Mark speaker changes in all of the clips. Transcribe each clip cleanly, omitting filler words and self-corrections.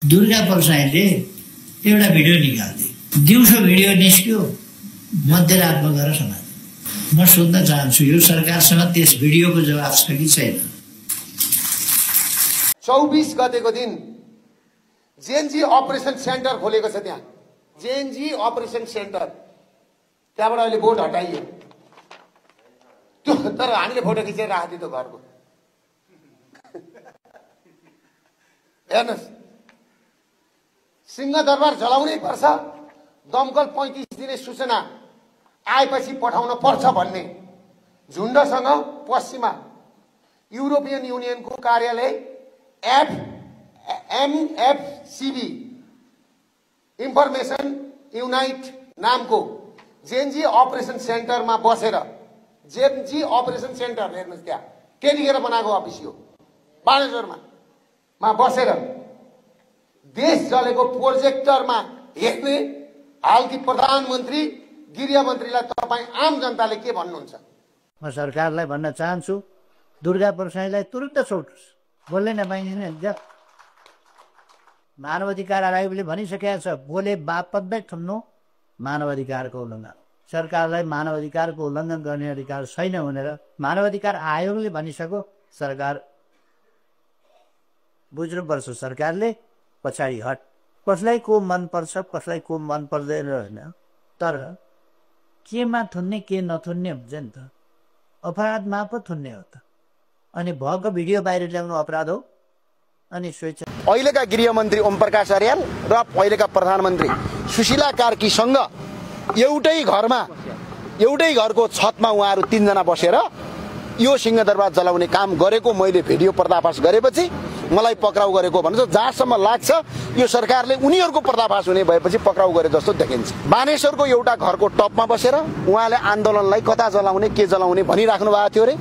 Speaker 1: दुर्गा प्रसाईले एउटा भिडियो निकाल्थे, दिउँसो भिडियो निस्क्यो, मध्यरातमा गएर समात्यो। म सोध्न चाहन्छु यो सरकारसँग त्यस भिडियोको जवाफ छ कि छैन?
Speaker 2: 24 गतेको दिन जेएनजी अपरेसन सेन्टर खोलेको छ त्यहाँ, जेएनजी अपरेसन सेन्टर। त्यहाँबाट अहिले बोर्ड हटाइयो त्यो, तर हामीले फोटो खिचेर राखिदियो त्यो घरको। हेर्नुहोस्, सिंहदरबार जलाउनै पर्छ, दमकल 35 दिने सूचना आएपछि पठाउन पर्छ भन्ने झुन्डसँग पश्चिममा युरोपियन युनियनको कार्यालय एमएफसीबी इन्फर्मेसन युनाइट नामको जेएनजी अपरेसन सेन्टरमा बसेर, जेएनजी अपरेसन सेन्टर हेर्नुहोस् त्यहाँ त्यतिखेर बनाएको अफिस हो बानेश्वरमा बसेर देश जलेको प्रोजेक्टरमा हेर्ने हालकी प्रधानमन्त्री गृहमन्त्रीलाई तपाईँ आम जनताले के भन्नुहुन्छ?
Speaker 1: म सरकारलाई भन्न चाहन्छु, दुर्गा प्रसाईलाई तुरुन्त छोड्नुहोस्, बोल्नै नपाइँदैन। मानवाधिकार आयोगले भनिसकेको छ, बोले बापतमै थुन्नु मानवाधिकारको उल्लङ्घन। सरकारलाई मानवाधिकारको उल्लङ्घन गर्ने अधिकार छैन भनेर मानवाधिकार आयोगले भनिसक्यो। सरकार बुझ्नुपर्छ, सरकारले पछाडि हट। कसलाई को मन पर्छ, कसलाई को मन पर्दैन होइन, तर केमा थुन्ने के नथुन्ने हुन्छ नि त। अपराधमा पो थुन्ने हो त। अनि भएको भिडियो बाहिर ल्याउनु अपराध हो। अनि स्वेच्छा
Speaker 2: अहिलेका गृहमन्त्री ओम प्रकाश अर्याल र अहिलेका प्रधानमन्त्री सुशीला कार्कीसँग एउटै घरको छतमा उहाँहरू 3 जना बसेर यो सिंहदरबार जलाउने काम गरेको मैले भिडियो पर्दाफास गरेपछि मलाई पक्राउ गरेको भन्छ। जहाँसम्म लाग्छ यो सरकारले उनीहरूको पर्दाफास हुने भएपछि पक्राउ गरे जस्तो देखिन्छ। बानेश्वरको एउटा घरको टपमा बसेर उहाँले आन्दोलनलाई कता जलाउने के जलाउने भनिराख्नु भएको थियो रे।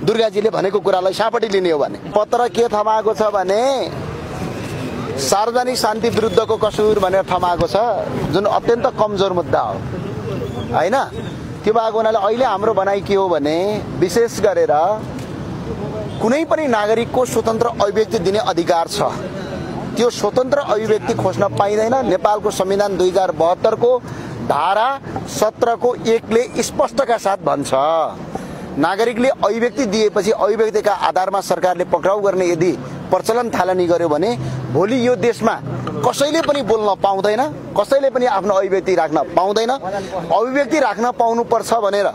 Speaker 2: दुर्गाजीले भनेको कुरालाई सापटी लिने हो भने पत्र के थमाएको छ भने सार्वजनिक शान्ति विरुद्धको कसुर भनेर थमाएको छ, जुन अत्यन्त कमजोर मुद्दा हो हैन। त्यो भएको हुनाले अहिले हाम्रो भनाइ के हो भने विशेष गरेर कुनै पनि नागरिकको स्वतन्त्र अभिव्यक्ति दिने अधिकार छ। त्यो स्वतन्त्र अभिव्यक्ति खोज्न पाइँदैन। नेपालको संविधान 2072 को धारा 17 को 1 ले स्पष्टका साथ भन्छ, नागरिकले अभिव्यक्ति दिएपछि अभिव्यक्तिका आधारमा सरकारले पक्राउ गर्ने यदि प्रचलन थालनी गर्यो भने भोलि यो देशमा कसैले पनि बोल्न पाउँदैन, कसैले पनि आफ्नो अभिव्यक्ति राख्न पाउँदैन। अभिव्यक्ति राख्न पाउनुपर्छ भनेर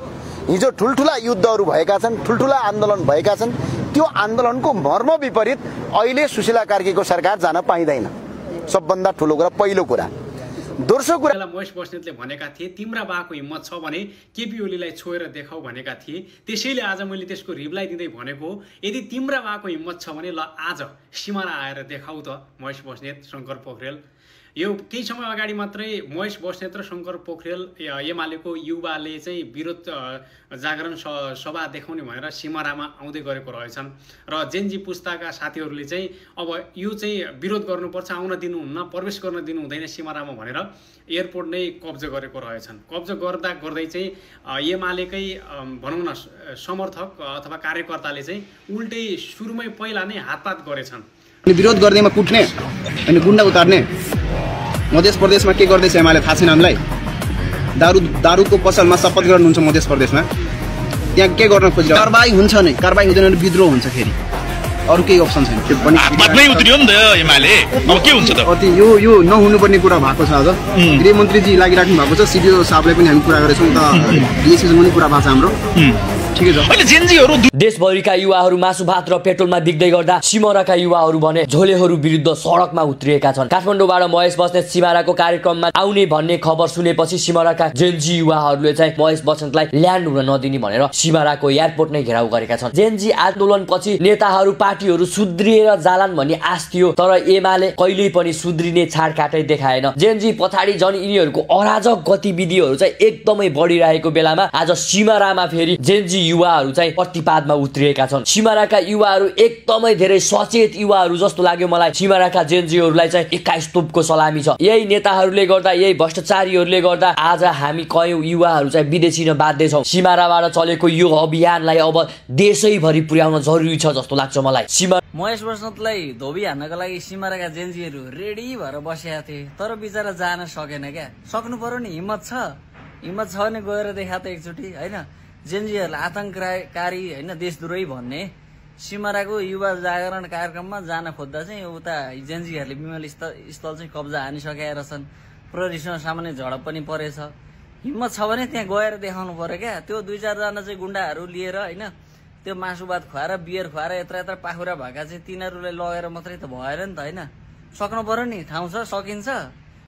Speaker 2: हिजो ठुल्ठुला युद्धहरू भएका छन्, ठुल्ठुला आन्दोलन भएका छन्। त्यो आन्दोलनको मर्म विपरीत अहिले सुशीला कार्कीको सरकार जान पाइँदैन। सबभन्दा ठुलो कुरा पहिलो कुरा। दोस्रो कुरा,
Speaker 3: महेश बस्नेतले भनेका थिए तिम्रा बाको हिम्मत छ भने केपी ओलीलाई छोएर देखाऊ भनेका थिए। त्यसैले आज मैले त्यसको रिप्लाई दिँदै भनेको यदि तिम्रा बाको हिम्मत छ भने ल आज सिमाना आएर देखाऊ त महेश बस्नेत, शङ्कर पोखरेल। यो केही समय अगाडि मात्रै महेश बस्नेत र शङ्कर पोखरेल एमालेको युवाले चाहिँ विरोध जागरण सभा देखाउने भनेर सिमरामा आउँदै गरेको रहेछन् र जेनजी पुस्ताका साथीहरूले चाहिँ अब यो चाहिँ विरोध गर्नुपर्छ, आउन दिनुहुन्न, प्रवेश गर्न दिनु हुँदैन सिमरामा भनेर एयरपोर्ट नै कब्जा गरेको रहेछन्। कब्जा गर्दै चाहिँ एमालेकै भनौँ न समर्थक अथवा कार्यकर्ताले चाहिँ उल्टै सुरुमै पहिला नै हातपात गरेछन्।
Speaker 4: विरोध गर्दैमा कुट्ने अनि गुन्डा उतार्ने। मध्य प्रदेशमा के गर्दैछ एमाले थाहा छैन हामीलाई। दारूको पसलमा शपथ गर्नुहुन्छ मध्य प्रदेशमा, त्यहाँ के गर्न खोजिरहेको? कारबाही हुन्छ नै, कारबाही हुँदैन भने विद्रोह हुन्छ फेरि, अरू केही अप्सन छैन। त्यो पनि
Speaker 5: हातमै उत्रियो नि त एमाले, अब के हुन्छ त?
Speaker 4: अति यो नहुनुपर्ने कुरा भएको छ। आज गृहमन्त्रीजी लागिराख्नु भएको छ, सिडिओ साहबले पनि हामी कुरा गरेछौँ त, डिएससीसँग पनि कुरा भएको छ हाम्रो।
Speaker 6: देशभरिका युवाहरू मासु भात र पेट्रोलमा बिक्दै गर्दा सिमराका युवाहरू भने झोलेहरू विरुद्ध सडकमा उत्रिएका छन्। काठमाडौँबाट महेश बस्नेत सिमराको कार्यक्रममा आउने भन्ने खबर सुनेपछि सिमराका जेनजी युवाहरूले चाहिँ महेश बस्नेतलाई ल्यान्ड हुन नदिने भनेर सिमराको एयरपोर्ट नै घेराउ गरेका छन्। जेनजी आन्दोलनपछि नेताहरू पार्टीहरू सुध्रिएर जालान् भन्ने आश थियो, तर एमाले कहिल्यै पनि सुध्रिने छाड काटै देखाएन। जेनजी पछाडि झन् यिनीहरूको अराजक गतिविधिहरू चाहिँ एकदमै बढिरहेको बेलामा आज सिमरामा फेरि जेनजी युवाहरू चाहिँ प्रतिपादमा उत्रिएका छन्। सिमाराका युवाहरू एकदमै धेरै सचेत युवाहरू जस्तो लाग्यो मलाई। सिमाराका जेनजीहरूलाई चाहिँ 21 तोपको सलामी छ। यही नेताहरूले गर्दा, यही भ्रष्टाचारीहरूले गर्दा आज हामी कयौं युवाहरू चाहिँ विदेशी न बाध्य छौं। सिमाराबाट चलेको यो अभियानलाई अब देशैभरि पुर्याउन जरुरी छ जस्तो लाग्छ मलाई।
Speaker 7: महेश बस्नेतलाई धोबी हान्नको लागि सिमाराका जेनजीहरू रेडी भएर बसेका थिए, तर बिचरा जान सकेन क्या। सक्नु पर्यो नि, हिम्मत छ भने गएर देखा त एकचोटि होइन। जेनजीहरूलाई आतंककारी होइन देशद्रोही भन्ने सिमाराको युवा जागरण कार्यक्रममा जान खोज्दा चाहिँ उता जेनजीहरूले विमल स्थल चाहिँ कब्जा हानिसकेका रहेछन्। प्रहरीसँग सामान्य झडप पनि परेछ। हिम्मत छ भने त्यहाँ गएर देखाउनु पर्यो क्या। त्यो 2-4 जना चाहिँ गुण्डाहरू लिएर होइन त्यो मासु भात खुवाएर बियर खुवाएर यत्र पाखुरा भएका चाहिँ तिनीहरूलाई लगेर मात्रै त भएन नि त होइन। सक्नु पर्यो नि, ठाउँ छ, सकिन्छ।